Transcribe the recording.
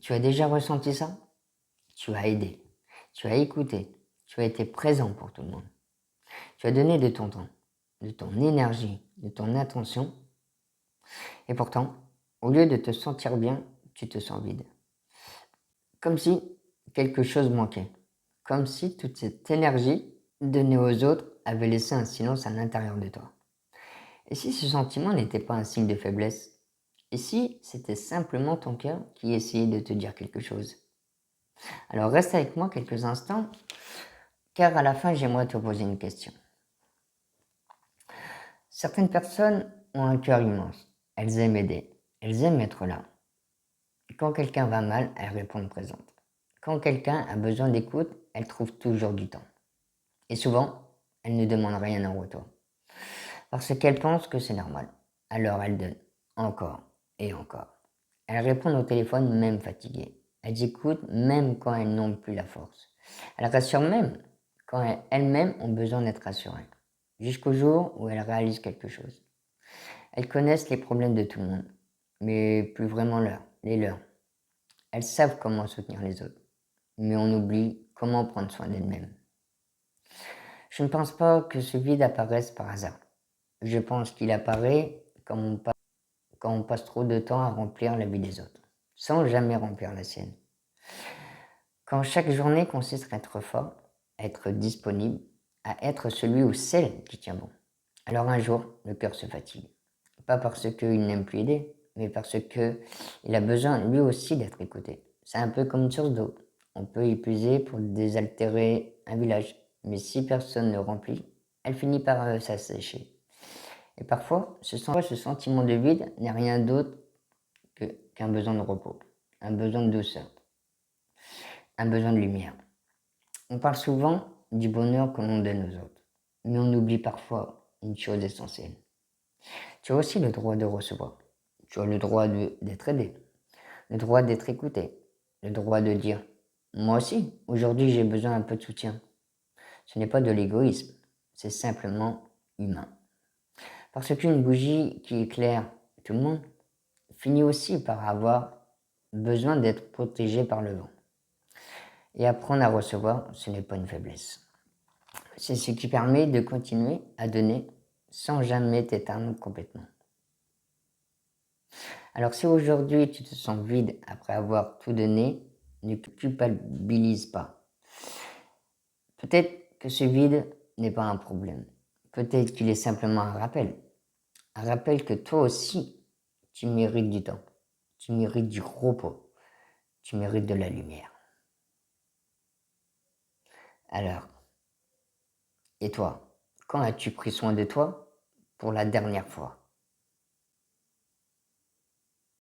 Tu as déjà ressenti ça? Tu as aidé, tu as écouté, tu as été présent pour tout le monde. Tu as donné de ton temps, de ton énergie, de ton attention. Et pourtant, au lieu de te sentir bien, tu te sens vide. Comme si quelque chose manquait. Comme si toute cette énergie donnée aux autres avait laissé un silence à l'intérieur de toi. Et si ce sentiment n'était pas un signe de faiblesse? Et si c'était simplement ton cœur qui essayait de te dire quelque chose? Alors reste avec moi quelques instants, car à la fin j'aimerais te poser une question. Certaines personnes ont un cœur immense. Elles aiment aider. Elles aiment être là. Et quand quelqu'un va mal, elles répondent présentes. Quand quelqu'un a besoin d'écoute, elles trouvent toujours du temps. Et souvent, elles ne demandent rien en retour. Parce qu'elles pensent que c'est normal. Alors elles donnent. Encore et encore. Elles répondent au téléphone même fatiguées. Elles écoutent même quand elles n'ont plus la force. Elles rassurent même quand elles-mêmes ont besoin d'être rassurées. Jusqu'au jour où elles réalisent quelque chose. Elles connaissent les problèmes de tout le monde, mais plus vraiment les leurs. Elles savent comment soutenir les autres, mais on oublie comment prendre soin d'elles-mêmes. Je ne pense pas que ce vide apparaisse par hasard. Je pense qu'il apparaît quand on passe trop de temps à remplir la vie des autres, sans jamais remplir la sienne. Quand chaque journée consiste à être fort, à être disponible, à être celui ou celle qui tient bon. Alors un jour, le cœur se fatigue. Pas parce qu'il n'aime plus aider, mais parce qu'il a besoin lui aussi d'être écouté. C'est un peu comme une source d'eau. On peut y puiser pour désaltérer un village, mais si personne ne remplit, elle finit par s'assécher. Et parfois, ce sentiment de vide n'est rien d'autre qu'un besoin de repos, un besoin de douceur, un besoin de lumière. On parle souvent du bonheur que l'on donne aux autres, mais on oublie parfois une chose essentielle. Tu as aussi le droit de recevoir. Tu as le droit d'être aidé, le droit d'être écouté, le droit de dire moi aussi, aujourd'hui j'ai besoin un peu de soutien. Ce n'est pas de l'égoïsme, c'est simplement humain. Parce qu'une bougie qui éclaire tout le monde finit aussi par avoir besoin d'être protégée par le vent. Et apprendre à recevoir, ce n'est pas une faiblesse. C'est ce qui permet de continuer à donner sans jamais t'éteindre complètement. Alors si aujourd'hui tu te sens vide après avoir tout donné, ne culpabilise pas. Peut-être que ce vide n'est pas un problème. Peut-être qu'il est simplement un rappel. Un rappel que toi aussi, tu mérites du temps. Tu mérites du repos. Tu mérites de la lumière. Alors, et toi, quand as-tu pris soin de toi pour la dernière fois?